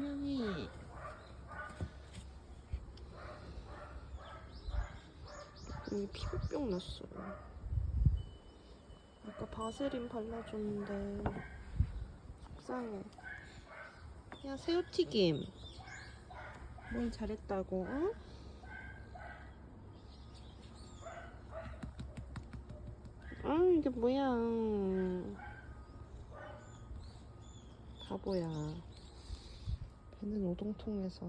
분명히 여기 피부병 났어요. 아까 바세린 발라줬는데 속상해. 야, 새우튀김 뭘 잘했다고? 응? 아, 이게 뭐야. 바보야. 배는 오동통해서.